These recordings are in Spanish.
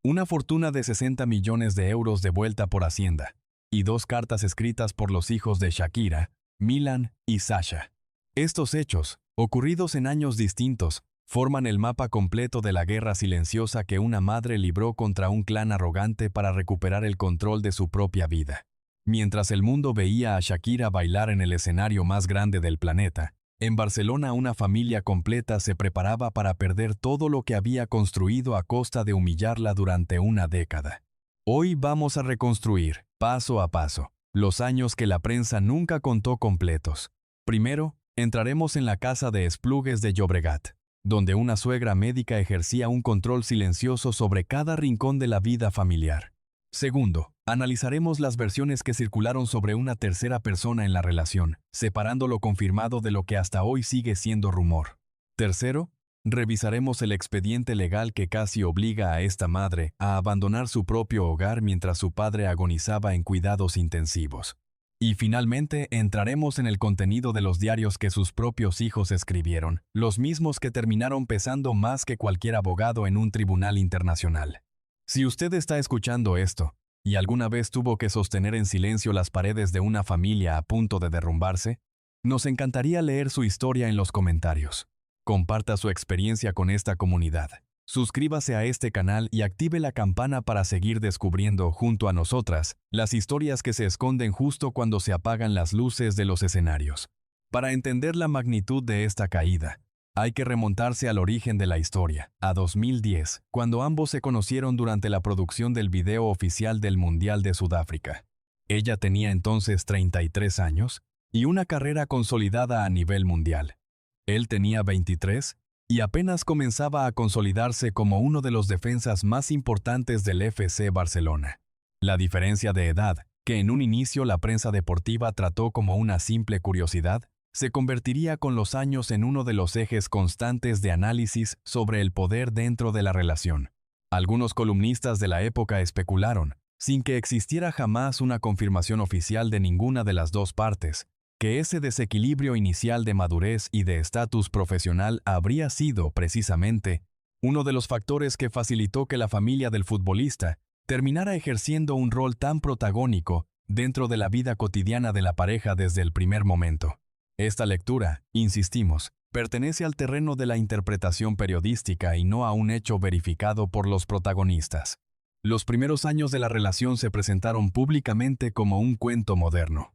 una fortuna de 60 millones de euros devuelta por Hacienda, y 2 cartas escritas por los hijos de Shakira, Milan y Sasha. Estos hechos, ocurridos en años distintos, forman el mapa completo de la guerra silenciosa que una madre libró contra un clan arrogante para recuperar el control de su propia vida. Mientras el mundo veía a Shakira bailar en el escenario más grande del planeta, en Barcelona una familia completa se preparaba para perder todo lo que había construido a costa de humillarla durante una década. Hoy vamos a reconstruir, paso a paso, los años que la prensa nunca contó completos. Primero, entraremos en la casa de Esplugues de Llobregat, donde una suegra médica ejercía un control silencioso sobre cada rincón de la vida familiar. Segundo, analizaremos las versiones que circularon sobre una tercera persona en la relación, separando lo confirmado de lo que hasta hoy sigue siendo rumor. Tercero, revisaremos el expediente legal que casi obliga a esta madre a abandonar su propio hogar mientras su padre agonizaba en cuidados intensivos. Y finalmente entraremos en el contenido de los diarios que sus propios hijos escribieron, los mismos que terminaron pesando más que cualquier abogado en un tribunal internacional. Si usted está escuchando esto, y alguna vez tuvo que sostener en silencio las paredes de una familia a punto de derrumbarse, nos encantaría leer su historia en los comentarios. Comparta su experiencia con esta comunidad. Suscríbase a este canal y active la campana para seguir descubriendo, junto a nosotras, las historias que se esconden justo cuando se apagan las luces de los escenarios. Para entender la magnitud de esta caída, hay que remontarse al origen de la historia, a 2010, cuando ambos se conocieron durante la producción del video oficial del Mundial de Sudáfrica. Ella tenía entonces 33 años y una carrera consolidada a nivel mundial. Él tenía 23 y apenas comenzaba a consolidarse como uno de los defensas más importantes del FC Barcelona. La diferencia de edad, que en un inicio la prensa deportiva trató como una simple curiosidad, se convertiría con los años en uno de los ejes constantes de análisis sobre el poder dentro de la relación. Algunos columnistas de la época especularon, sin que existiera jamás una confirmación oficial de ninguna de las dos partes, que ese desequilibrio inicial de madurez y de estatus profesional habría sido, precisamente, uno de los factores que facilitó que la familia del futbolista terminara ejerciendo un rol tan protagónico dentro de la vida cotidiana de la pareja desde el primer momento. Esta lectura, insistimos, pertenece al terreno de la interpretación periodística y no a un hecho verificado por los protagonistas. Los primeros años de la relación se presentaron públicamente como un cuento moderno.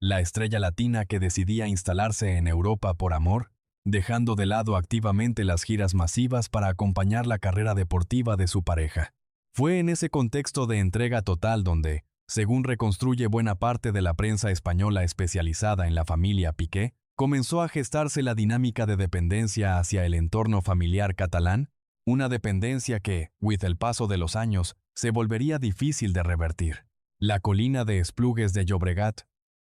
La estrella latina que decidía instalarse en Europa por amor, dejando de lado activamente las giras masivas para acompañar la carrera deportiva de su pareja. Fue en ese contexto de entrega total donde, según reconstruye buena parte de la prensa española especializada en la familia Piqué, comenzó a gestarse la dinámica de dependencia hacia el entorno familiar catalán, una dependencia que, con el paso de los años, se volvería difícil de revertir. La colina de Esplugues de Llobregat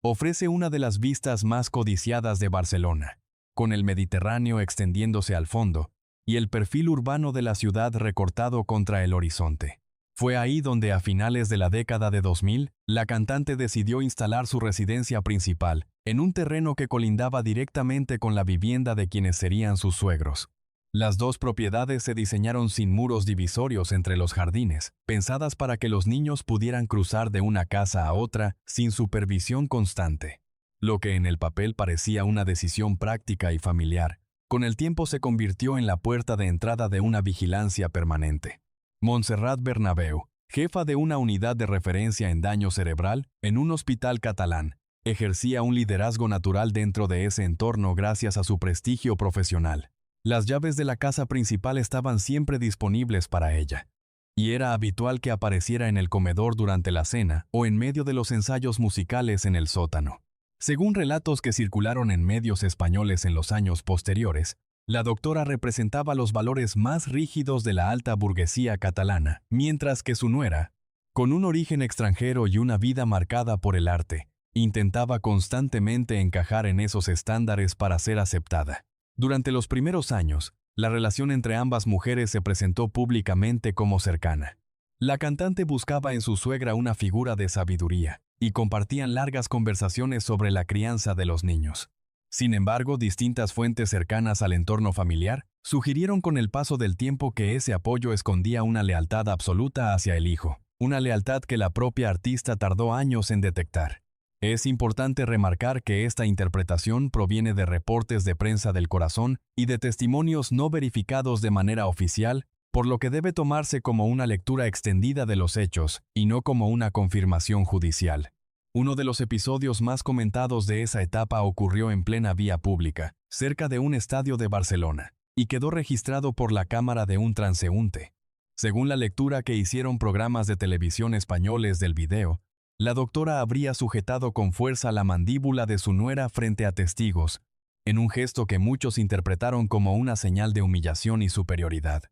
ofrece una de las vistas más codiciadas de Barcelona, con el Mediterráneo extendiéndose al fondo y el perfil urbano de la ciudad recortado contra el horizonte. Fue ahí donde a finales de la década de 2000, la cantante decidió instalar su residencia principal, en un terreno que colindaba directamente con la vivienda de quienes serían sus suegros. Las dos propiedades se diseñaron sin muros divisorios entre los jardines, pensadas para que los niños pudieran cruzar de una casa a otra sin supervisión constante. Lo que en el papel parecía una decisión práctica y familiar, con el tiempo se convirtió en la puerta de entrada de una vigilancia permanente. Montserrat Bernabéu, jefa de una unidad de referencia en daño cerebral en un hospital catalán, ejercía un liderazgo natural dentro de ese entorno gracias a su prestigio profesional. Las llaves de la casa principal estaban siempre disponibles para ella, y era habitual que apareciera en el comedor durante la cena o en medio de los ensayos musicales en el sótano. Según relatos que circularon en medios españoles en los años posteriores, la doctora representaba los valores más rígidos de la alta burguesía catalana, mientras que su nuera, con un origen extranjero y una vida marcada por el arte, intentaba constantemente encajar en esos estándares para ser aceptada. Durante los primeros años, la relación entre ambas mujeres se presentó públicamente como cercana. La cantante buscaba en su suegra una figura de sabiduría, y compartían largas conversaciones sobre la crianza de los niños. Sin embargo, distintas fuentes cercanas al entorno familiar Sugirieron con el paso del tiempo que ese apoyo escondía una lealtad absoluta hacia el hijo, una lealtad que la propia artista tardó años en detectar. Es importante remarcar que esta interpretación proviene de reportes de prensa del Corazón y de testimonios no verificados de manera oficial, por lo que debe tomarse como una lectura extendida de los hechos y no como una confirmación judicial. Uno de los episodios más comentados de esa etapa ocurrió en plena vía pública, cerca de un estadio de Barcelona, y quedó registrado por la cámara de un transeúnte. Según la lectura que hicieron programas de televisión españoles del video, la doctora habría sujetado con fuerza la mandíbula de su nuera frente a testigos, en un gesto que muchos interpretaron como una señal de humillación y superioridad.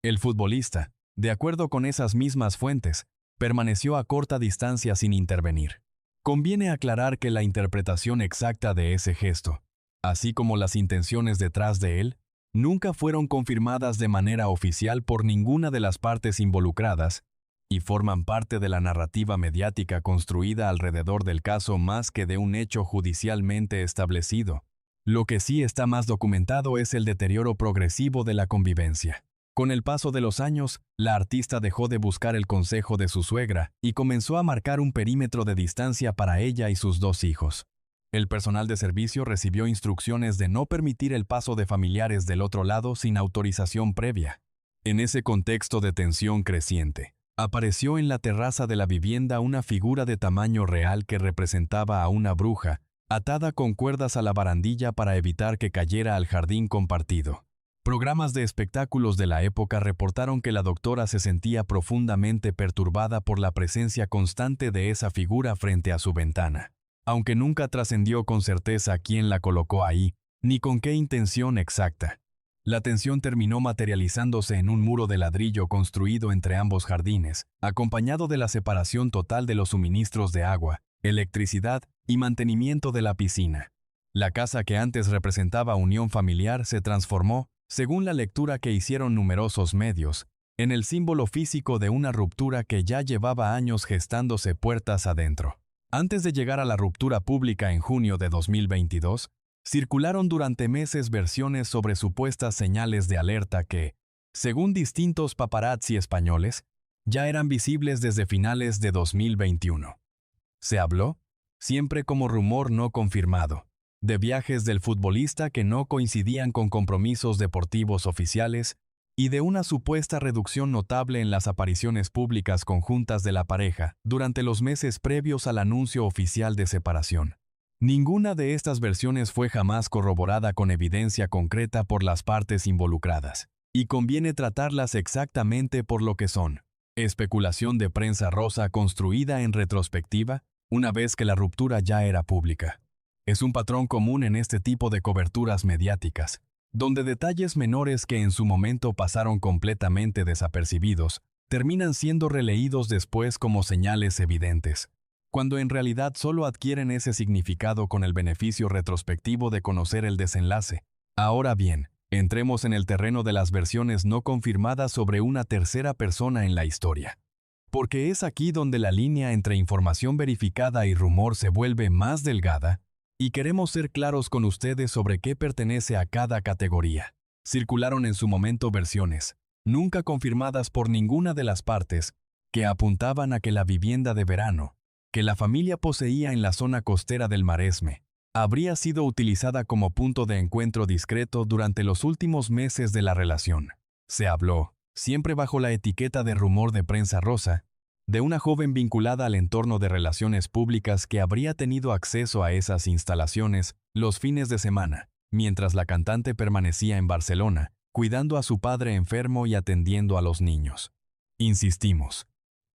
El futbolista, de acuerdo con esas mismas fuentes, permaneció a corta distancia sin intervenir. Conviene aclarar que la interpretación exacta de ese gesto, así como las intenciones detrás de él, nunca fueron confirmadas de manera oficial por ninguna de las partes involucradas y forman parte de la narrativa mediática construida alrededor del caso más que de un hecho judicialmente establecido. Lo que sí está más documentado es el deterioro progresivo de la convivencia. Con el paso de los años, la artista dejó de buscar el consejo de su suegra y comenzó a marcar un perímetro de distancia para ella y sus 2 hijos. El personal de servicio recibió instrucciones de no permitir el paso de familiares del otro lado sin autorización previa. En ese contexto de tensión creciente, apareció en la terraza de la vivienda una figura de tamaño real que representaba a una bruja, atada con cuerdas a la barandilla para evitar que cayera al jardín compartido. Programas de espectáculos de la época reportaron que la doctora se sentía profundamente perturbada por la presencia constante de esa figura frente a su ventana, aunque nunca trascendió con certeza quién la colocó ahí, ni con qué intención exacta. La tensión terminó materializándose en un muro de ladrillo construido entre ambos jardines, acompañado de la separación total de los suministros de agua, electricidad y mantenimiento de la piscina. La casa que antes representaba unión familiar se transformó, según la lectura que hicieron numerosos medios, en el símbolo físico de una ruptura que ya llevaba años gestándose puertas adentro. Antes de llegar a la ruptura pública en junio de 2022, circularon durante meses versiones sobre supuestas señales de alerta que, según distintos paparazzi españoles, ya eran visibles desde finales de 2021. Se habló, siempre como rumor no confirmado, de viajes del futbolista que no coincidían con compromisos deportivos oficiales y de una supuesta reducción notable en las apariciones públicas conjuntas de la pareja durante los meses previos al anuncio oficial de separación. Ninguna de estas versiones fue jamás corroborada con evidencia concreta por las partes involucradas, y conviene tratarlas exactamente por lo que son: especulación de prensa rosa construida en retrospectiva, una vez que la ruptura ya era pública. Es un patrón común en este tipo de coberturas mediáticas, donde detalles menores que en su momento pasaron completamente desapercibidos, terminan siendo releídos después como señales evidentes, cuando en realidad solo adquieren ese significado con el beneficio retrospectivo de conocer el desenlace. Ahora bien, entremos en el terreno de las versiones no confirmadas sobre una tercera persona en la historia. Porque es aquí donde la línea entre información verificada y rumor se vuelve más delgada, y queremos ser claros con ustedes sobre qué pertenece a cada categoría. Circularon en su momento versiones, nunca confirmadas por ninguna de las partes, que apuntaban a que la vivienda de verano, que la familia poseía en la zona costera del Maresme, habría sido utilizada como punto de encuentro discreto durante los últimos meses de la relación. Se habló, siempre bajo la etiqueta de rumor de prensa rosa, de una joven vinculada al entorno de relaciones públicas que habría tenido acceso a esas instalaciones los fines de semana, mientras la cantante permanecía en Barcelona, cuidando a su padre enfermo y atendiendo a los niños. Insistimos,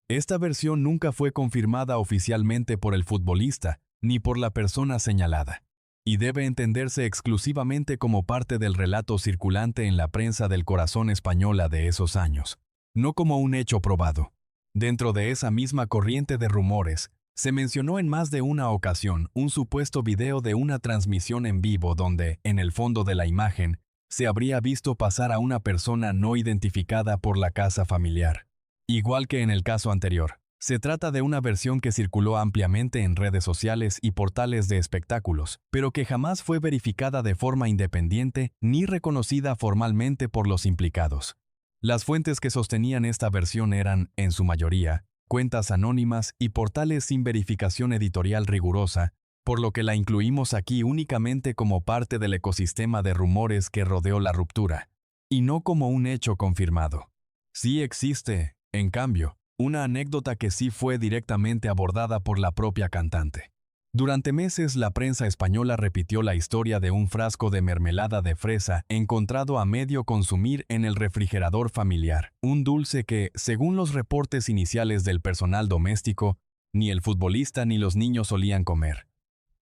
esta versión nunca fue confirmada oficialmente por el futbolista ni por la persona señalada, y debe entenderse exclusivamente como parte del relato circulante en la prensa del Corazón española de esos años, no como un hecho probado. Dentro de esa misma corriente de rumores, se mencionó en más de una ocasión un supuesto video de una transmisión en vivo donde, en el fondo de la imagen, se habría visto pasar a una persona no identificada por la casa familiar. Igual que en el caso anterior, Se trata de una versión que circuló ampliamente en redes sociales y portales de espectáculos, pero que jamás fue verificada de forma independiente ni reconocida formalmente por los implicados. Las fuentes que sostenían esta versión eran, en su mayoría, cuentas anónimas y portales sin verificación editorial rigurosa, por lo que la incluimos aquí únicamente como parte del ecosistema de rumores que rodeó la ruptura, y no como un hecho confirmado. Sí existe, en cambio, una anécdota que sí fue directamente abordada por la propia cantante. Durante meses la prensa española repitió la historia de un frasco de mermelada de fresa encontrado a medio consumir en el refrigerador familiar, un dulce que, según los reportes iniciales del personal doméstico, ni el futbolista ni los niños solían comer.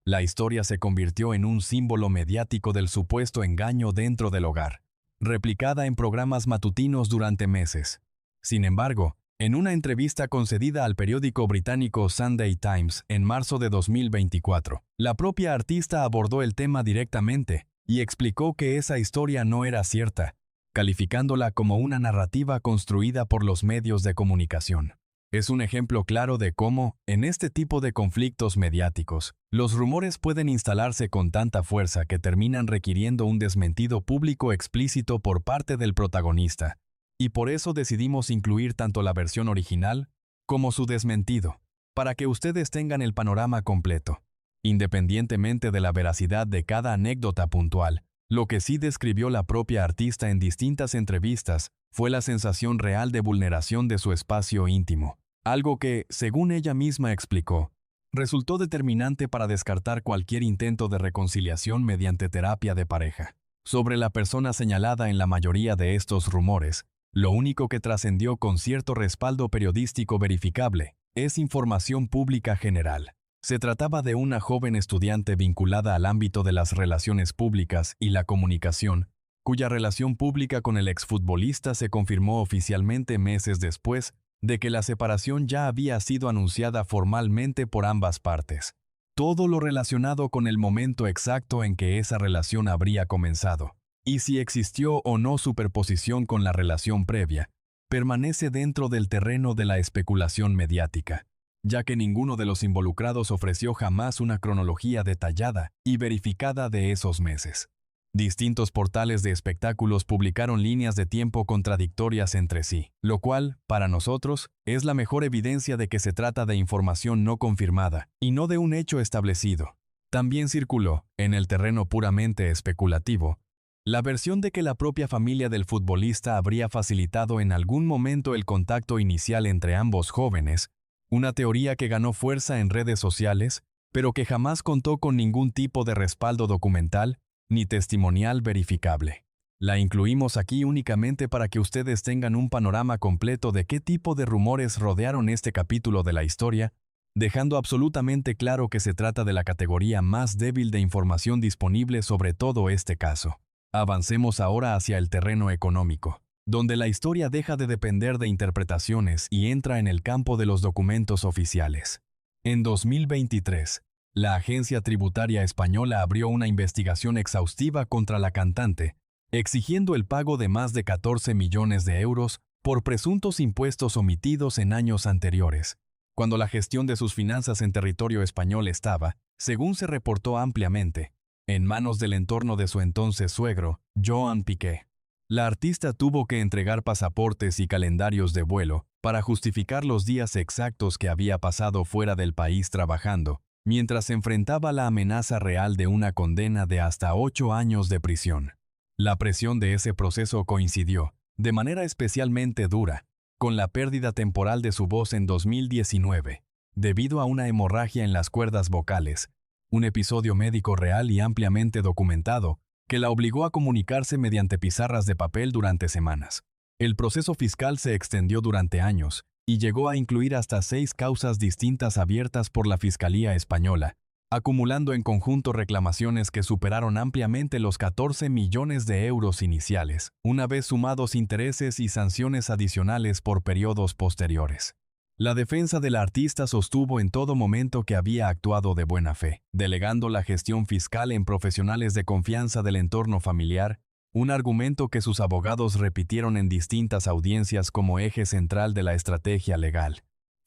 La historia se convirtió en un símbolo mediático del supuesto engaño dentro del hogar, replicada en programas matutinos durante meses. Sin embargo, en una entrevista concedida al periódico británico Sunday Times en marzo de 2024, la propia artista abordó el tema directamente y explicó que esa historia no era cierta, calificándola como una narrativa construida por los medios de comunicación. Es un ejemplo claro de cómo, en este tipo de conflictos mediáticos, los rumores pueden instalarse con tanta fuerza que terminan requiriendo un desmentido público explícito por parte del protagonista. Y por eso decidimos incluir tanto la versión original como su desmentido, para que ustedes tengan el panorama completo. Independientemente de la veracidad de cada anécdota puntual, lo que sí describió la propia artista en distintas entrevistas fue la sensación real de vulneración de su espacio íntimo, algo que, según ella misma explicó, resultó determinante para descartar cualquier intento de reconciliación mediante terapia de pareja. Sobre la persona señalada en la mayoría de estos rumores, lo único que trascendió con cierto respaldo periodístico verificable es información pública general. Se trataba de una joven estudiante vinculada al ámbito de las relaciones públicas y la comunicación, cuya relación pública con el exfutbolista se confirmó oficialmente meses después de que la separación ya había sido anunciada formalmente por ambas partes. Todo lo relacionado con el momento exacto en que esa relación habría comenzado, y si existió o no superposición con la relación previa, permanece dentro del terreno de la especulación mediática, ya que ninguno de los involucrados ofreció jamás una cronología detallada y verificada de esos meses. Distintos portales de espectáculos publicaron líneas de tiempo contradictorias entre sí, lo cual, para nosotros, es la mejor evidencia de que se trata de información no confirmada y no de un hecho establecido. También circuló, en el terreno puramente especulativo, la versión de que la propia familia del futbolista habría facilitado en algún momento el contacto inicial entre ambos jóvenes, una teoría que ganó fuerza en redes sociales, pero que jamás contó con ningún tipo de respaldo documental ni testimonial verificable. La incluimos aquí únicamente para que ustedes tengan un panorama completo de qué tipo de rumores rodearon este capítulo de la historia, dejando absolutamente claro que se trata de la categoría más débil de información disponible sobre todo este caso. Avancemos ahora hacia el terreno económico, donde la historia deja de depender de interpretaciones y entra en el campo de los documentos oficiales. En 2023, la Agencia Tributaria Española abrió una investigación exhaustiva contra la cantante, exigiendo el pago de más de 14 millones de euros por presuntos impuestos omitidos en años anteriores, cuando la gestión de sus finanzas en territorio español estaba, según se reportó ampliamente, en manos del entorno de su entonces suegro, Joan Piqué. La artista tuvo que entregar pasaportes y calendarios de vuelo para justificar los días exactos que había pasado fuera del país trabajando, mientras enfrentaba la amenaza real de una condena de hasta 8 años de prisión. La presión de ese proceso coincidió, de manera especialmente dura, con la pérdida temporal de su voz en 2019, debido a una hemorragia en las cuerdas vocales, un episodio médico real y ampliamente documentado que la obligó a comunicarse mediante pizarras de papel durante semanas. El proceso fiscal se extendió durante años y llegó a incluir hasta 6 causas distintas abiertas por la Fiscalía Española, acumulando en conjunto reclamaciones que superaron ampliamente los 14 millones de euros iniciales, una vez sumados intereses y sanciones adicionales por periodos posteriores. La defensa de la artista sostuvo en todo momento que había actuado de buena fe, delegando la gestión fiscal en profesionales de confianza del entorno familiar, un argumento que sus abogados repitieron en distintas audiencias como eje central de la estrategia legal.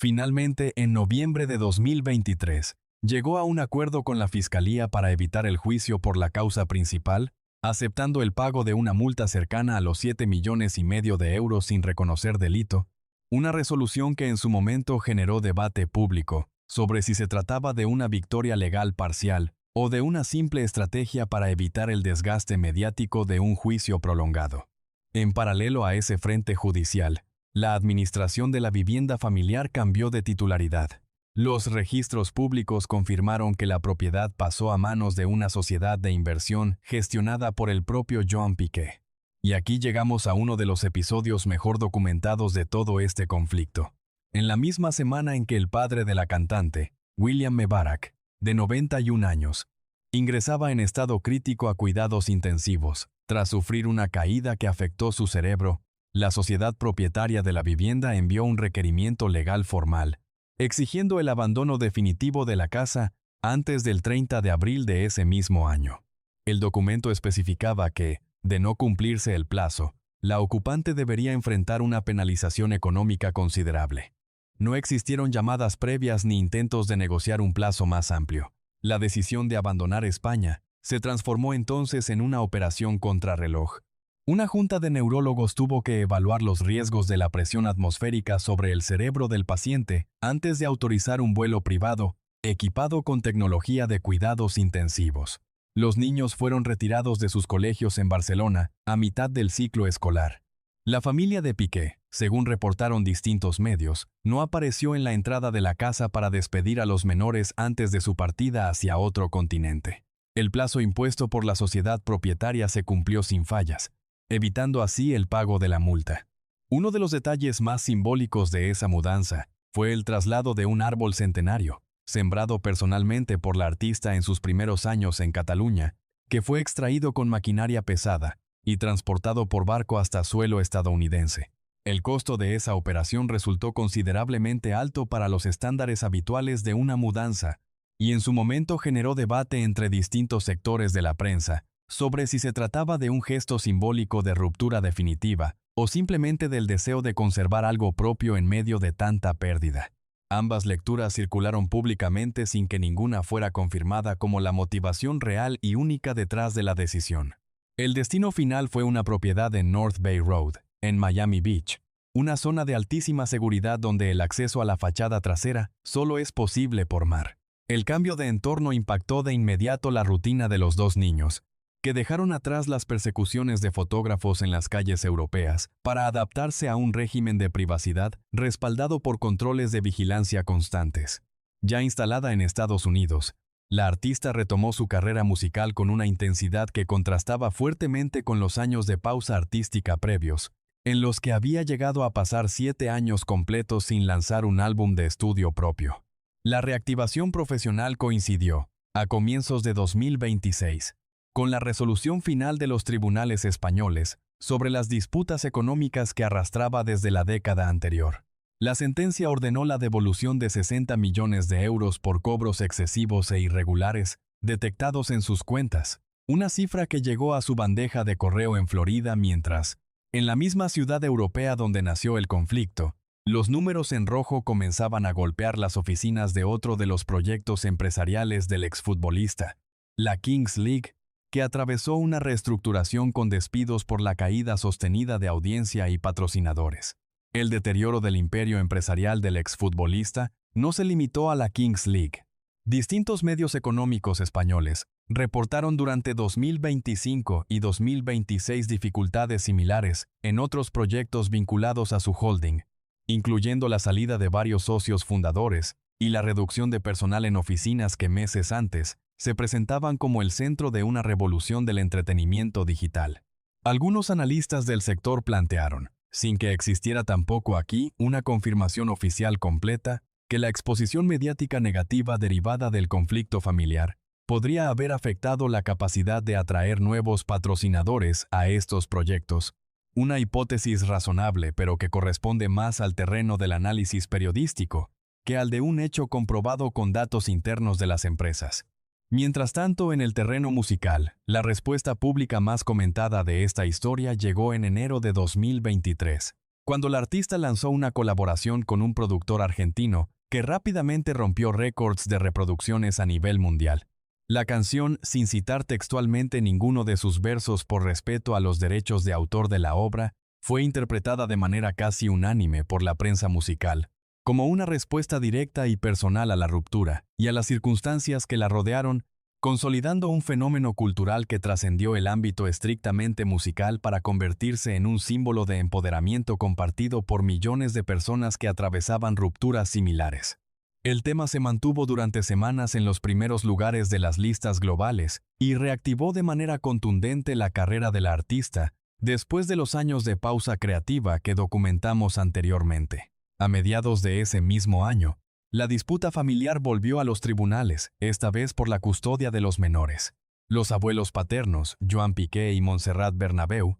Finalmente, en noviembre de 2023, llegó a un acuerdo con la Fiscalía para evitar el juicio por la causa principal, aceptando el pago de una multa cercana a los 7,5 millones de euros sin reconocer delito, una resolución que en su momento generó debate público sobre si se trataba de una victoria legal parcial o de una simple estrategia para evitar el desgaste mediático de un juicio prolongado. En paralelo a ese frente judicial, la administración de la vivienda familiar cambió de titularidad. Los registros públicos confirmaron que la propiedad pasó a manos de una sociedad de inversión gestionada por el propio Joan Piqué. Y aquí llegamos a uno de los episodios mejor documentados de todo este conflicto. En la misma semana en que el padre de la cantante, William Mebarak, de 91 años, ingresaba en estado crítico a cuidados intensivos, tras sufrir una caída que afectó su cerebro, la sociedad propietaria de la vivienda envió un requerimiento legal formal, exigiendo el abandono definitivo de la casa antes del 30 de abril de ese mismo año. El documento especificaba que, de no cumplirse el plazo, la ocupante debería enfrentar una penalización económica considerable. No existieron llamadas previas ni intentos de negociar un plazo más amplio. La decisión de abandonar España se transformó entonces en una operación contrarreloj. Una junta de neurólogos tuvo que evaluar los riesgos de la presión atmosférica sobre el cerebro del paciente antes de autorizar un vuelo privado, equipado con tecnología de cuidados intensivos. Los niños fueron retirados de sus colegios en Barcelona a mitad del ciclo escolar. La familia de Piqué, según reportaron distintos medios, no apareció en la entrada de la casa para despedir a los menores antes de su partida hacia otro continente. El plazo impuesto por la sociedad propietaria se cumplió sin fallas, evitando así el pago de la multa. Uno de los detalles más simbólicos de esa mudanza fue el traslado de un árbol centenario, sembrado personalmente por la artista en sus primeros años en Cataluña, que fue extraído con maquinaria pesada y transportado por barco hasta suelo estadounidense. El costo de esa operación resultó considerablemente alto para los estándares habituales de una mudanza, y en su momento generó debate entre distintos sectores de la prensa sobre si se trataba de un gesto simbólico de ruptura definitiva o simplemente del deseo de conservar algo propio en medio de tanta pérdida. Ambas lecturas circularon públicamente sin que ninguna fuera confirmada como la motivación real y única detrás de la decisión. El destino final fue una propiedad en North Bay Road, en Miami Beach, una zona de altísima seguridad donde el acceso a la fachada trasera solo es posible por mar. El cambio de entorno impactó de inmediato la rutina de los dos niños, que dejaron atrás las persecuciones de fotógrafos en las calles europeas para adaptarse a un régimen de privacidad respaldado por controles de vigilancia constantes. Ya instalada en Estados Unidos, la artista retomó su carrera musical con una intensidad que contrastaba fuertemente con los años de pausa artística previos, en los que había llegado a pasar 7 años completos sin lanzar un álbum de estudio propio. La reactivación profesional coincidió, a comienzos de 2026, con la resolución final de los tribunales españoles sobre las disputas económicas que arrastraba desde la década anterior. La sentencia ordenó la devolución de 60 millones de euros por cobros excesivos e irregulares detectados en sus cuentas, una cifra que llegó a su bandeja de correo en Florida mientras, en la misma ciudad europea donde nació el conflicto, los números en rojo comenzaban a golpear las oficinas de otro de los proyectos empresariales del exfutbolista, la Kings League, que atravesó una reestructuración con despidos por la caída sostenida de audiencia y patrocinadores. El deterioro del imperio empresarial del exfutbolista no se limitó a la Kings League. Distintos medios económicos españoles reportaron durante 2025 y 2026 dificultades similares en otros proyectos vinculados a su holding, incluyendo la salida de varios socios fundadores y la reducción de personal en oficinas que meses antes se presentaban como el centro de una revolución del entretenimiento digital. Algunos analistas del sector plantearon, sin que existiera tampoco aquí una confirmación oficial completa, que la exposición mediática negativa derivada del conflicto familiar podría haber afectado la capacidad de atraer nuevos patrocinadores a estos proyectos, una hipótesis razonable pero que corresponde más al terreno del análisis periodístico que al de un hecho comprobado con datos internos de las empresas. Mientras tanto, en el terreno musical, la respuesta pública más comentada de esta historia llegó en enero de 2023, cuando la artista lanzó una colaboración con un productor argentino que rápidamente rompió récords de reproducciones a nivel mundial. La canción, sin citar textualmente ninguno de sus versos por respeto a los derechos de autor de la obra, fue interpretada de manera casi unánime por la prensa musical, como una respuesta directa y personal a la ruptura y a las circunstancias que la rodearon, consolidando un fenómeno cultural que trascendió el ámbito estrictamente musical para convertirse en un símbolo de empoderamiento compartido por millones de personas que atravesaban rupturas similares. El tema se mantuvo durante semanas en los primeros lugares de las listas globales y reactivó de manera contundente la carrera de la artista después de los años de pausa creativa que documentamos anteriormente. A mediados de ese mismo año, la disputa familiar volvió a los tribunales, esta vez por la custodia de los menores. Los abuelos paternos, Joan Piqué y Montserrat Bernabeu,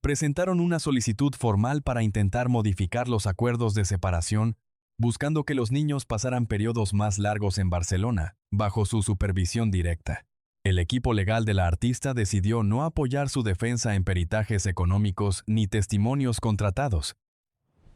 presentaron una solicitud formal para intentar modificar los acuerdos de separación, buscando que los niños pasaran periodos más largos en Barcelona, bajo su supervisión directa. El equipo legal de la artista decidió no apoyar su defensa en peritajes económicos ni testimonios contratados,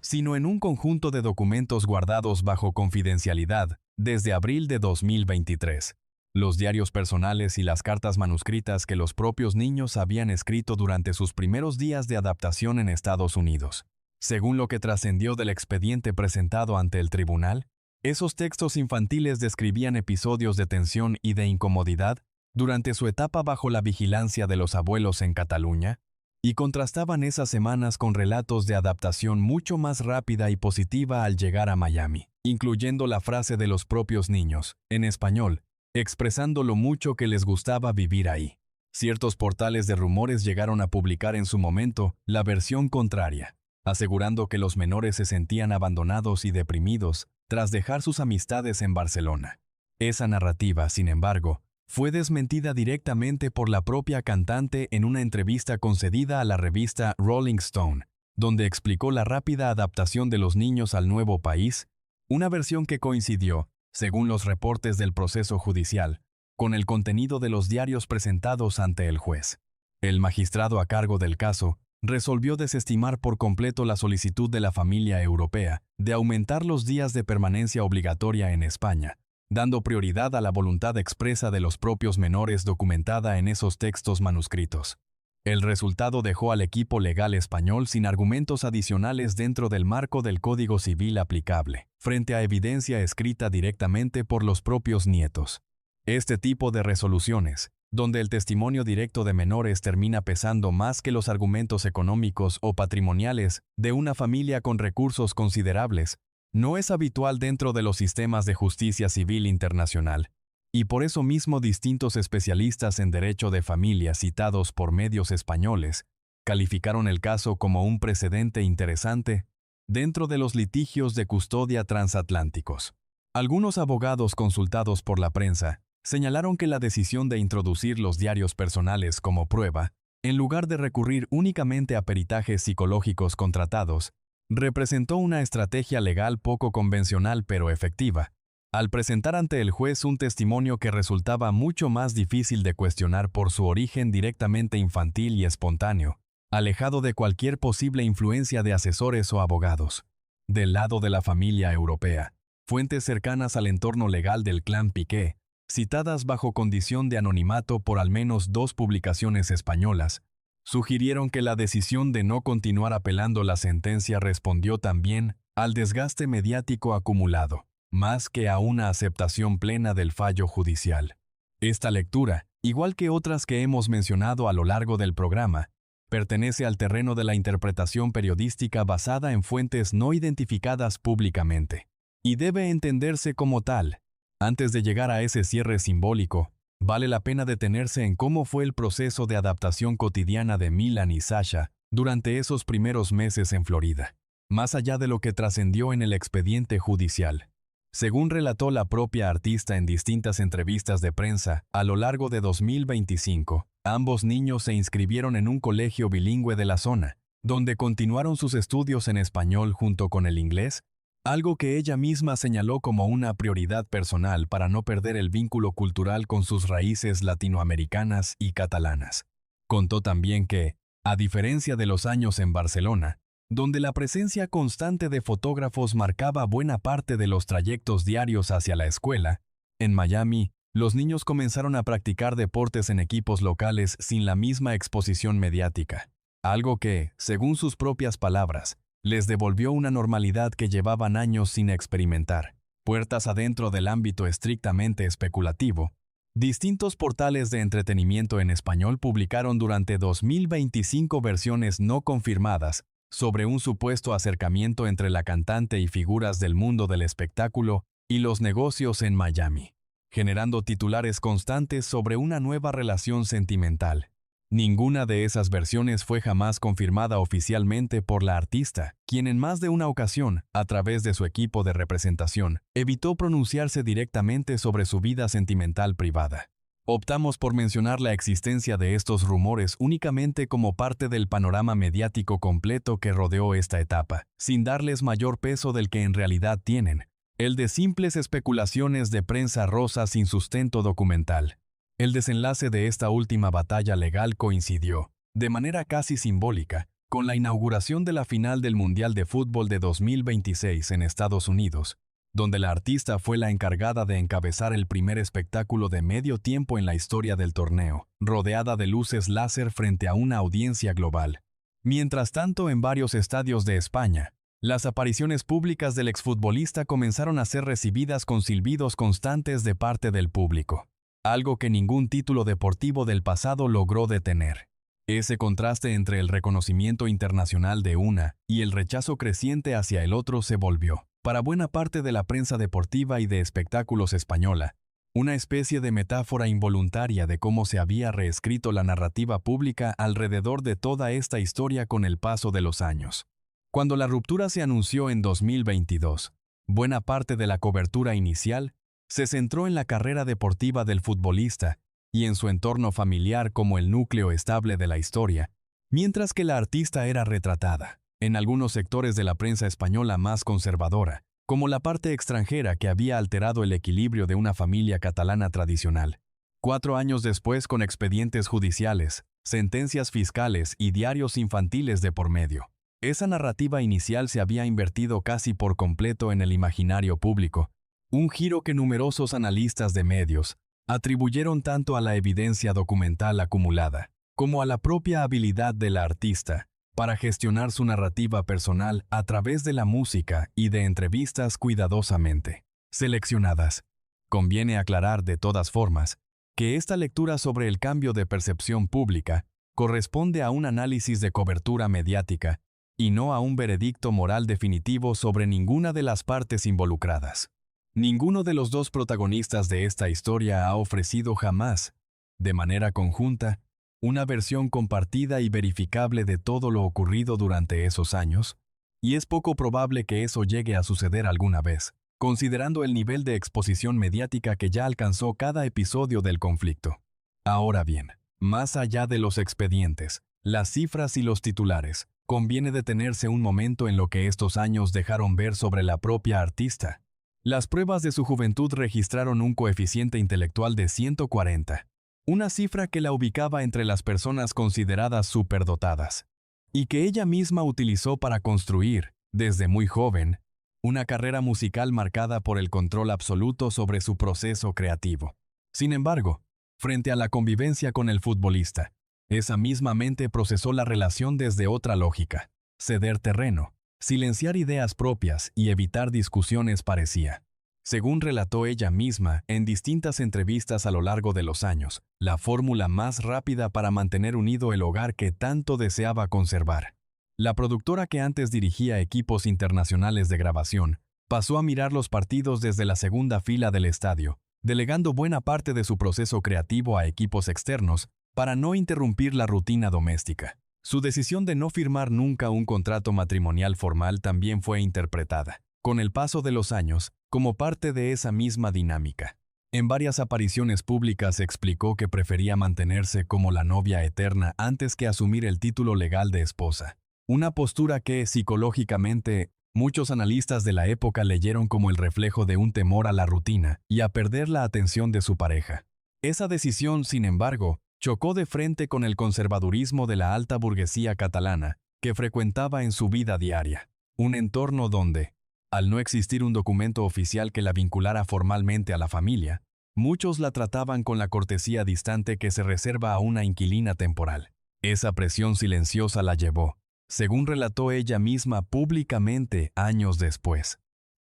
sino en un conjunto de documentos guardados bajo confidencialidad desde abril de 2023. Los diarios personales y las cartas manuscritas que los propios niños habían escrito durante sus primeros días de adaptación en Estados Unidos. Según lo que trascendió del expediente presentado ante el tribunal, esos textos infantiles describían episodios de tensión y de incomodidad durante su etapa bajo la vigilancia de los abuelos en Cataluña, y contrastaban esas semanas con relatos de adaptación mucho más rápida y positiva al llegar a Miami, incluyendo la frase de los propios niños, en español, expresando lo mucho que les gustaba vivir ahí. Ciertos portales de rumores llegaron a publicar en su momento la versión contraria, asegurando que los menores se sentían abandonados y deprimidos tras dejar sus amistades en Barcelona. Esa narrativa, sin embargo, fue desmentida directamente por la propia cantante en una entrevista concedida a la revista Rolling Stone, donde explicó la rápida adaptación de los niños al nuevo país, una versión que coincidió, según los reportes del proceso judicial, con el contenido de los diarios presentados ante el juez. El magistrado a cargo del caso resolvió desestimar por completo la solicitud de la familia europea de aumentar los días de permanencia obligatoria en España, dando prioridad a la voluntad expresa de los propios menores documentada en esos textos manuscritos. El resultado dejó al equipo legal español sin argumentos adicionales dentro del marco del Código Civil aplicable, frente a evidencia escrita directamente por los propios nietos. Este tipo de resoluciones, donde el testimonio directo de menores termina pesando más que los argumentos económicos o patrimoniales de una familia con recursos considerables, no es habitual dentro de los sistemas de justicia civil internacional, y por eso mismo distintos especialistas en derecho de familia citados por medios españoles calificaron el caso como un precedente interesante dentro de los litigios de custodia transatlánticos. Algunos abogados consultados por la prensa señalaron que la decisión de introducir los diarios personales como prueba, en lugar de recurrir únicamente a peritajes psicológicos contratados, representó una estrategia legal poco convencional pero efectiva, al presentar ante el juez un testimonio que resultaba mucho más difícil de cuestionar por su origen directamente infantil y espontáneo, alejado de cualquier posible influencia de asesores o abogados. Del lado de la familia europea, fuentes cercanas al entorno legal del clan Piqué, citadas bajo condición de anonimato por al menos 2 publicaciones españolas, sugirieron que la decisión de no continuar apelando la sentencia respondió también al desgaste mediático acumulado, más que a una aceptación plena del fallo judicial. Esta lectura, igual que otras que hemos mencionado a lo largo del programa, pertenece al terreno de la interpretación periodística basada en fuentes no identificadas públicamente, y debe entenderse como tal. Antes de llegar a ese cierre simbólico, vale la pena detenerse en cómo fue el proceso de adaptación cotidiana de Milan y Sasha durante esos primeros meses en Florida, más allá de lo que trascendió en el expediente judicial. Según relató la propia artista en distintas entrevistas de prensa a lo largo de 2025, ambos niños se inscribieron en un colegio bilingüe de la zona, donde continuaron sus estudios en español junto con el inglés, algo que ella misma señaló como una prioridad personal para no perder el vínculo cultural con sus raíces latinoamericanas y catalanas. Contó también que, a diferencia de los años en Barcelona, donde la presencia constante de fotógrafos marcaba buena parte de los trayectos diarios hacia la escuela. En Miami, los niños comenzaron a practicar deportes en equipos locales sin la misma exposición mediática, algo que, según sus propias palabras, les devolvió una normalidad que llevaban años sin experimentar. Puertas adentro del ámbito estrictamente especulativo, distintos portales de entretenimiento en español publicaron durante 2025 versiones no confirmadas sobre un supuesto acercamiento entre la cantante y figuras del mundo del espectáculo y los negocios en Miami, generando titulares constantes sobre una nueva relación sentimental. Ninguna de esas versiones fue jamás confirmada oficialmente por la artista, quien en más de una ocasión, a través de su equipo de representación, evitó pronunciarse directamente sobre su vida sentimental privada. Optamos por mencionar la existencia de estos rumores únicamente como parte del panorama mediático completo que rodeó esta etapa, sin darles mayor peso del que en realidad tienen, el de simples especulaciones de prensa rosa sin sustento documental. El desenlace de esta última batalla legal coincidió, de manera casi simbólica, con la inauguración de la final del Mundial de Fútbol de 2026 en Estados Unidos, donde la artista fue la encargada de encabezar el primer espectáculo de medio tiempo en la historia del torneo, rodeada de luces láser frente a una audiencia global. Mientras tanto, en varios estadios de España, las apariciones públicas del exfutbolista comenzaron a ser recibidas con silbidos constantes de parte del público, algo que ningún título deportivo del pasado logró detener. Ese contraste entre el reconocimiento internacional de una y el rechazo creciente hacia el otro se volvió, para buena parte de la prensa deportiva y de espectáculos española, una especie de metáfora involuntaria de cómo se había reescrito la narrativa pública alrededor de toda esta historia con el paso de los años. Cuando la ruptura se anunció en 2022, buena parte de la cobertura inicial se centró en la carrera deportiva del futbolista y en su entorno familiar como el núcleo estable de la historia, mientras que la artista era retratada, en algunos sectores de la prensa española más conservadora, como la parte extranjera que había alterado el equilibrio de una familia catalana tradicional. 4 años después, con expedientes judiciales, sentencias fiscales y diarios infantiles de por medio, esa narrativa inicial se había invertido casi por completo en el imaginario público, un giro que numerosos analistas de medios atribuyeron tanto a la evidencia documental acumulada como a la propia habilidad de la artista para gestionar su narrativa personal a través de la música y de entrevistas cuidadosamente seleccionadas. Conviene aclarar de todas formas que esta lectura sobre el cambio de percepción pública corresponde a un análisis de cobertura mediática y no a un veredicto moral definitivo sobre ninguna de las partes involucradas. Ninguno de los dos protagonistas de esta historia ha ofrecido jamás, de manera conjunta, una versión compartida y verificable de todo lo ocurrido durante esos años, y es poco probable que eso llegue a suceder alguna vez, considerando el nivel de exposición mediática que ya alcanzó cada episodio del conflicto. Ahora bien, más allá de los expedientes, las cifras y los titulares, conviene detenerse un momento en lo que estos años dejaron ver sobre la propia artista. Las pruebas de su juventud registraron un coeficiente intelectual de 140, una cifra que la ubicaba entre las personas consideradas superdotadas, y que ella misma utilizó para construir, desde muy joven, una carrera musical marcada por el control absoluto sobre su proceso creativo. Sin embargo, frente a la convivencia con el futbolista, esa misma mente procesó la relación desde otra lógica: ceder terreno, silenciar ideas propias y evitar discusiones parecía, según relató ella misma en distintas entrevistas a lo largo de los años, la fórmula más rápida para mantener unido el hogar que tanto deseaba conservar. La productora, que antes dirigía equipos internacionales de grabación, pasó a mirar los partidos desde la segunda fila del estadio, delegando buena parte de su proceso creativo a equipos externos para no interrumpir la rutina doméstica. Su decisión de no firmar nunca un contrato matrimonial formal también fue interpretada, con el paso de los años, como parte de esa misma dinámica. En varias apariciones públicas explicó que prefería mantenerse como la novia eterna antes que asumir el título legal de esposa. Una postura que, psicológicamente, muchos analistas de la época leyeron como el reflejo de un temor a la rutina y a perder la atención de su pareja. Esa decisión, sin embargo, chocó de frente con el conservadurismo de la alta burguesía catalana, que frecuentaba en su vida diaria, un entorno donde, al no existir un documento oficial que la vinculara formalmente a la familia, muchos la trataban con la cortesía distante que se reserva a una inquilina temporal. Esa presión silenciosa la llevó, según relató ella misma públicamente años después,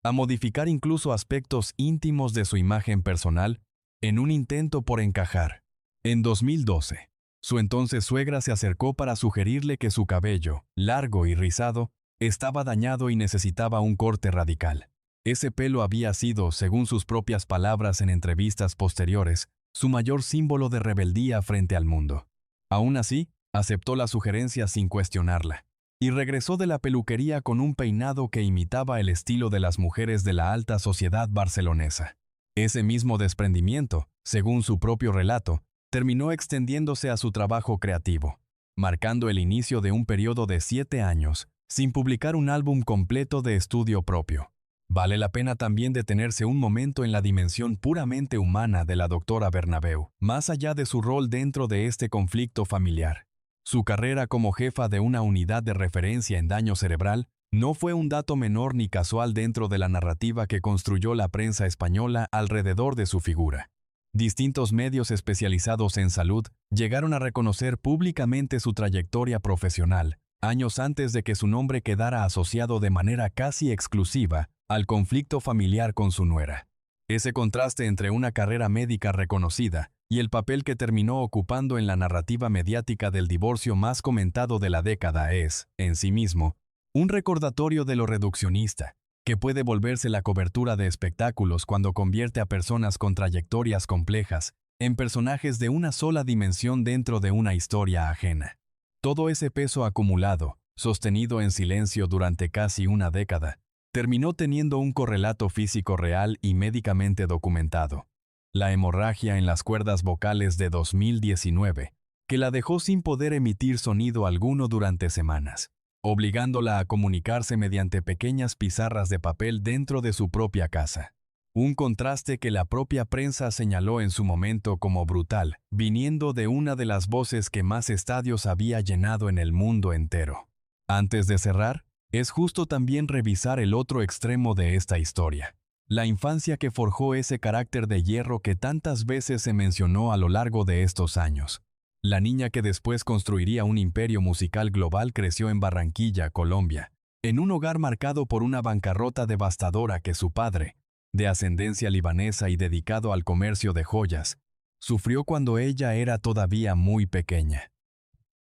a modificar incluso aspectos íntimos de su imagen personal en un intento por encajar. En 2012, su entonces suegra se acercó para sugerirle que su cabello, largo y rizado, estaba dañado y necesitaba un corte radical. Ese pelo había sido, según sus propias palabras en entrevistas posteriores, su mayor símbolo de rebeldía frente al mundo. Aún así, aceptó la sugerencia sin cuestionarla, y regresó de la peluquería con un peinado que imitaba el estilo de las mujeres de la alta sociedad barcelonesa. Ese mismo desprendimiento, según su propio relato, terminó extendiéndose a su trabajo creativo, marcando el inicio de un periodo de 7 años, sin publicar un álbum completo de estudio propio. Vale la pena también detenerse un momento en la dimensión puramente humana de la doctora Bernabeu, más allá de su rol dentro de este conflicto familiar. Su carrera como jefa de una unidad de referencia en daño cerebral no fue un dato menor ni casual dentro de la narrativa que construyó la prensa española alrededor de su figura. Distintos medios especializados en salud llegaron a reconocer públicamente su trayectoria profesional, años antes de que su nombre quedara asociado de manera casi exclusiva al conflicto familiar con su nuera. Ese contraste entre una carrera médica reconocida y el papel que terminó ocupando en la narrativa mediática del divorcio más comentado de la década es, en sí mismo, un recordatorio de lo reduccionista, que puede volverse la cobertura de espectáculos cuando convierte a personas con trayectorias complejas en personajes de una sola dimensión dentro de una historia ajena. Todo ese peso acumulado, sostenido en silencio durante casi una década, terminó teniendo un correlato físico real y médicamente documentado: la hemorragia en las cuerdas vocales de 2019, que la dejó sin poder emitir sonido alguno durante semanas, obligándola a comunicarse mediante pequeñas pizarras de papel dentro de su propia casa. Un contraste que la propia prensa señaló en su momento como brutal, viniendo de una de las voces que más estadios había llenado en el mundo entero. Antes de cerrar, es justo también revisar el otro extremo de esta historia: la infancia que forjó ese carácter de hierro que tantas veces se mencionó a lo largo de estos años. La niña que después construiría un imperio musical global creció en Barranquilla, Colombia, en un hogar marcado por una bancarrota devastadora que su padre, de ascendencia libanesa y dedicado al comercio de joyas, sufrió cuando ella era todavía muy pequeña.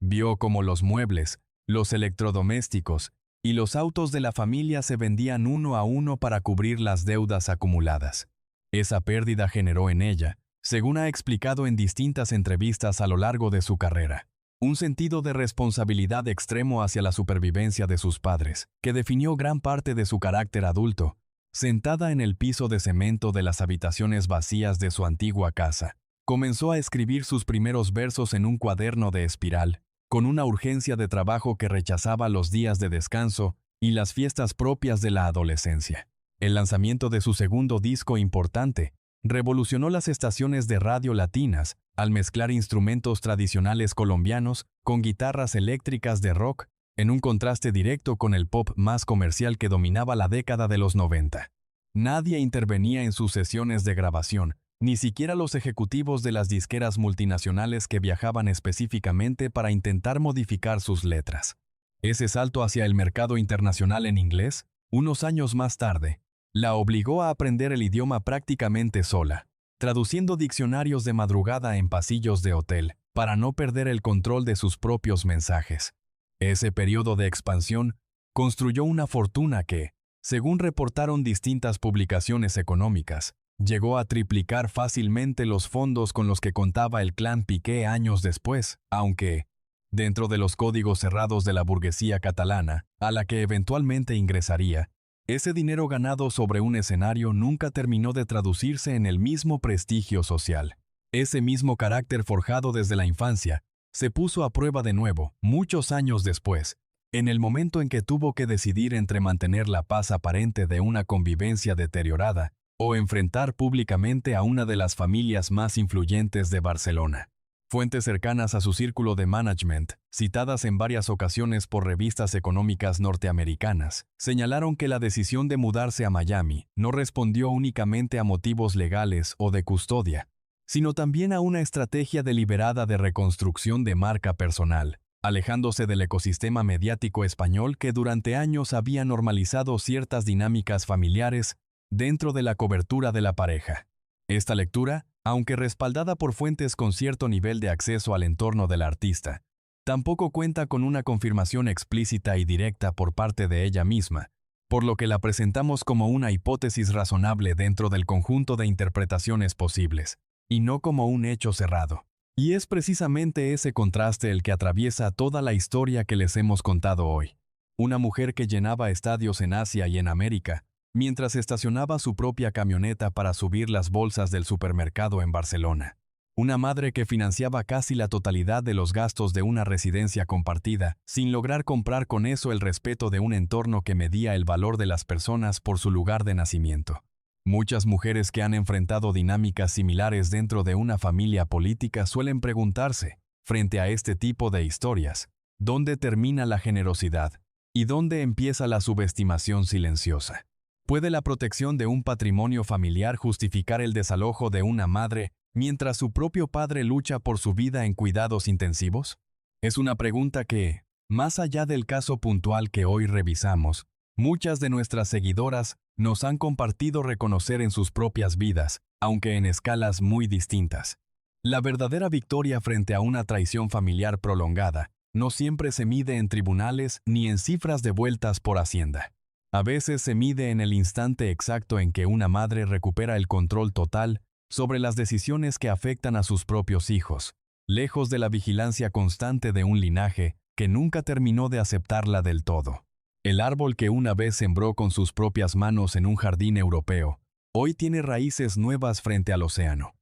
Vio cómo los muebles, los electrodomésticos y los autos de la familia se vendían uno a uno para cubrir las deudas acumuladas. Esa pérdida generó en ella, según ha explicado en distintas entrevistas a lo largo de su carrera, un sentido de responsabilidad extremo hacia la supervivencia de sus padres, que definió gran parte de su carácter adulto. Sentada en el piso de cemento de las habitaciones vacías de su antigua casa, comenzó a escribir sus primeros versos en un cuaderno de espiral, con una urgencia de trabajo que rechazaba los días de descanso y las fiestas propias de la adolescencia. El lanzamiento de su segundo disco importante revolucionó las estaciones de radio latinas al mezclar instrumentos tradicionales colombianos con guitarras eléctricas de rock, en un contraste directo con el pop más comercial que dominaba la década de los 90. Nadie intervenía en sus sesiones de grabación, ni siquiera los ejecutivos de las disqueras multinacionales que viajaban específicamente para intentar modificar sus letras. Ese salto hacia el mercado internacional en inglés, unos años más tarde, la obligó a aprender el idioma prácticamente sola, traduciendo diccionarios de madrugada en pasillos de hotel, para no perder el control de sus propios mensajes. Ese periodo de expansión construyó una fortuna que, según reportaron distintas publicaciones económicas, llegó a triplicar fácilmente los fondos con los que contaba el clan Piqué años después, aunque, dentro de los códigos cerrados de la burguesía catalana, a la que eventualmente ingresaría, ese dinero ganado sobre un escenario nunca terminó de traducirse en el mismo prestigio social. Ese mismo carácter forjado desde la infancia se puso a prueba de nuevo, muchos años después, en el momento en que tuvo que decidir entre mantener la paz aparente de una convivencia deteriorada o enfrentar públicamente a una de las familias más influyentes de Barcelona. Fuentes cercanas a su círculo de management, citadas en varias ocasiones por revistas económicas norteamericanas, señalaron que la decisión de mudarse a Miami no respondió únicamente a motivos legales o de custodia, sino también a una estrategia deliberada de reconstrucción de marca personal, alejándose del ecosistema mediático español que durante años había normalizado ciertas dinámicas familiares dentro de la cobertura de la pareja. Esta lectura, aunque respaldada por fuentes con cierto nivel de acceso al entorno del artista, tampoco cuenta con una confirmación explícita y directa por parte de ella misma, por lo que la presentamos como una hipótesis razonable dentro del conjunto de interpretaciones posibles, y no como un hecho cerrado. Y es precisamente ese contraste el que atraviesa toda la historia que les hemos contado hoy. Una mujer que llenaba estadios en Asia y en América, mientras estacionaba su propia camioneta para subir las bolsas del supermercado en Barcelona. Una madre que financiaba casi la totalidad de los gastos de una residencia compartida, sin lograr comprar con eso el respeto de un entorno que medía el valor de las personas por su lugar de nacimiento. Muchas mujeres que han enfrentado dinámicas similares dentro de una familia política suelen preguntarse, frente a este tipo de historias, ¿dónde termina la generosidad? ¿Y dónde empieza la subestimación silenciosa? ¿Puede la protección de un patrimonio familiar justificar el desalojo de una madre mientras su propio padre lucha por su vida en cuidados intensivos? Es una pregunta que, más allá del caso puntual que hoy revisamos, muchas de nuestras seguidoras nos han compartido reconocer en sus propias vidas, aunque en escalas muy distintas. La verdadera victoria frente a una traición familiar prolongada no siempre se mide en tribunales ni en cifras devueltas por Hacienda. A veces se mide en el instante exacto en que una madre recupera el control total sobre las decisiones que afectan a sus propios hijos, lejos de la vigilancia constante de un linaje que nunca terminó de aceptarla del todo. El árbol que una vez sembró con sus propias manos en un jardín europeo, hoy tiene raíces nuevas frente al océano.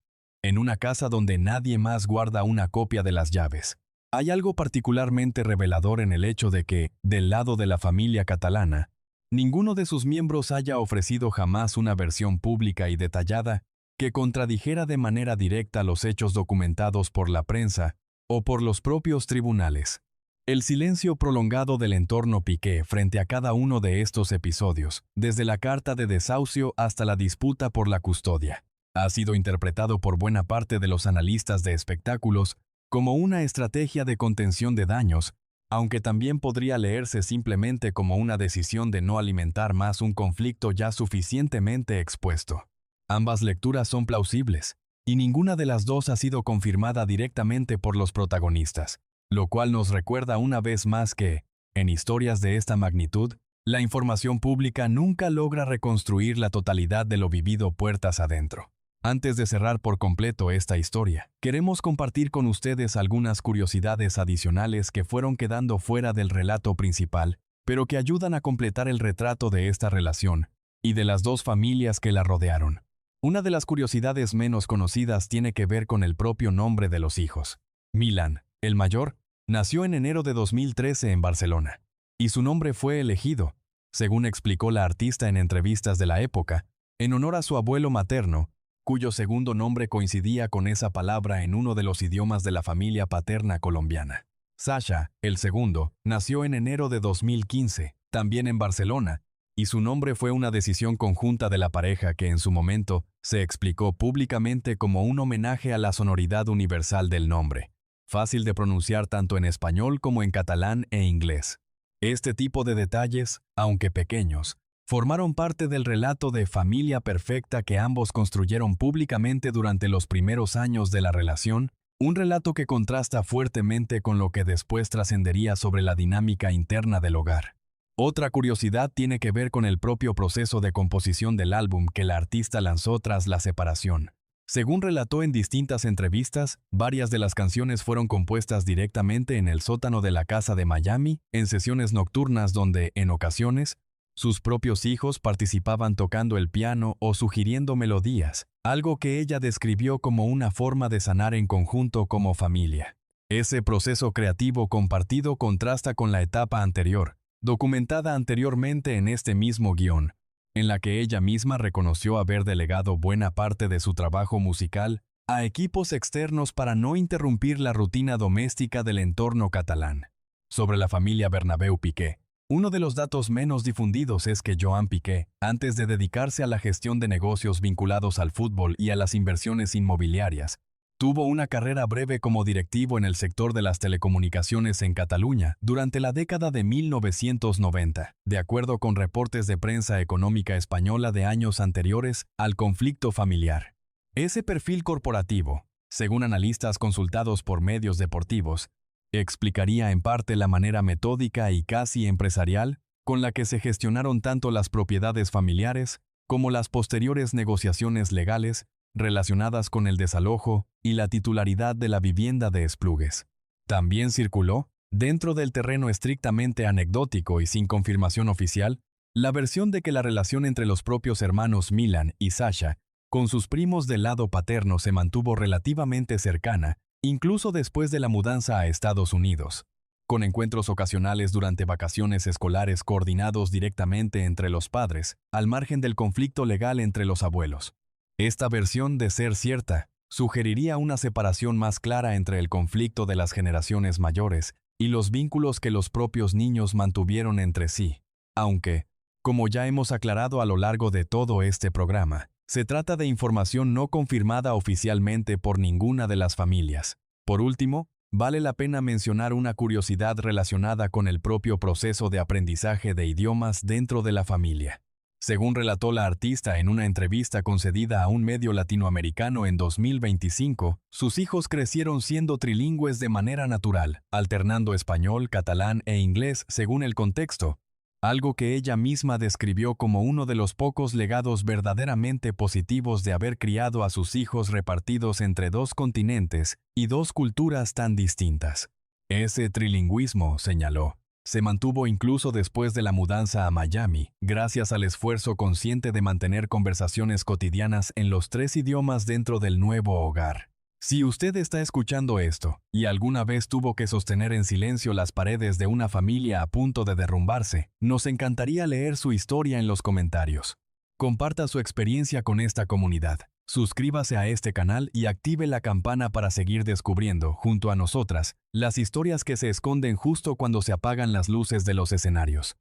En una casa donde nadie más guarda una copia de las llaves. Hay algo particularmente revelador en el hecho de que, del lado de la familia catalana, ninguno de sus miembros haya ofrecido jamás una versión pública y detallada que contradijera de manera directa los hechos documentados por la prensa o por los propios tribunales. El silencio prolongado del entorno Piqué frente a cada uno de estos episodios, desde la carta de desahucio hasta la disputa por la custodia, ha sido interpretado por buena parte de los analistas de espectáculos como una estrategia de contención de daños, aunque también podría leerse simplemente como una decisión de no alimentar más un conflicto ya suficientemente expuesto. Ambas lecturas son plausibles, y ninguna de las dos ha sido confirmada directamente por los protagonistas, lo cual nos recuerda una vez más que, en historias de esta magnitud, la información pública nunca logra reconstruir la totalidad de lo vivido puertas adentro. Antes de cerrar por completo esta historia, queremos compartir con ustedes algunas curiosidades adicionales que fueron quedando fuera del relato principal, pero que ayudan a completar el retrato de esta relación y de las dos familias que la rodearon. Una de las curiosidades menos conocidas tiene que ver con el propio nombre de los hijos. Milan, el mayor, nació en enero de 2013 en Barcelona, y su nombre fue elegido, según explicó la artista en entrevistas de la época, en honor a su abuelo materno, cuyo segundo nombre coincidía con esa palabra en uno de los idiomas de la familia paterna colombiana. Sasha, el segundo, nació en enero de 2015, también en Barcelona, y su nombre fue una decisión conjunta de la pareja que en su momento se explicó públicamente como un homenaje a la sonoridad universal del nombre, fácil de pronunciar tanto en español como en catalán e inglés. Este tipo de detalles, aunque pequeños, formaron parte del relato de familia perfecta que ambos construyeron públicamente durante los primeros años de la relación, un relato que contrasta fuertemente con lo que después trascendería sobre la dinámica interna del hogar. Otra curiosidad tiene que ver con el propio proceso de composición del álbum que la artista lanzó tras la separación. Según relató en distintas entrevistas, varias de las canciones fueron compuestas directamente en el sótano de la casa de Miami, en sesiones nocturnas donde, en ocasiones, sus propios hijos participaban tocando el piano o sugiriendo melodías, algo que ella describió como una forma de sanar en conjunto como familia. Ese proceso creativo compartido contrasta con la etapa anterior, documentada anteriormente en este mismo guión, en la que ella misma reconoció haber delegado buena parte de su trabajo musical a equipos externos para no interrumpir la rutina doméstica del entorno catalán. Sobre la familia Bernabéu Piqué, uno de los datos menos difundidos es que Joan Piqué, antes de dedicarse a la gestión de negocios vinculados al fútbol y a las inversiones inmobiliarias, tuvo una carrera breve como directivo en el sector de las telecomunicaciones en Cataluña durante la década de 1990, de acuerdo con reportes de prensa económica española de años anteriores al conflicto familiar. Ese perfil corporativo, según analistas consultados por medios deportivos, explicaría en parte la manera metódica y casi empresarial con la que se gestionaron tanto las propiedades familiares como las posteriores negociaciones legales relacionadas con el desalojo y la titularidad de la vivienda de Esplugues. También circuló, dentro del terreno estrictamente anecdótico y sin confirmación oficial, la versión de que la relación entre los propios hermanos Milan y Sasha con sus primos del lado paterno se mantuvo relativamente cercana, incluso después de la mudanza a Estados Unidos, con encuentros ocasionales durante vacaciones escolares coordinados directamente entre los padres, al margen del conflicto legal entre los abuelos. Esta versión, de ser cierta, sugeriría una separación más clara entre el conflicto de las generaciones mayores y los vínculos que los propios niños mantuvieron entre sí, aunque, como ya hemos aclarado a lo largo de todo este programa, se trata de información no confirmada oficialmente por ninguna de las familias. Por último, vale la pena mencionar una curiosidad relacionada con el propio proceso de aprendizaje de idiomas dentro de la familia. Según relató la artista en una entrevista concedida a un medio latinoamericano en 2025, sus hijos crecieron siendo trilingües de manera natural, alternando español, catalán e inglés según el contexto, algo que ella misma describió como uno de los pocos legados verdaderamente positivos de haber criado a sus hijos repartidos entre dos continentes y dos culturas tan distintas. Ese trilingüismo, señaló, se mantuvo incluso después de la mudanza a Miami, gracias al esfuerzo consciente de mantener conversaciones cotidianas en los tres idiomas dentro del nuevo hogar. Si usted está escuchando esto, y alguna vez tuvo que sostener en silencio las paredes de una familia a punto de derrumbarse, nos encantaría leer su historia en los comentarios. Comparta su experiencia con esta comunidad. Suscríbase a este canal y active la campana para seguir descubriendo, junto a nosotras, las historias que se esconden justo cuando se apagan las luces de los escenarios.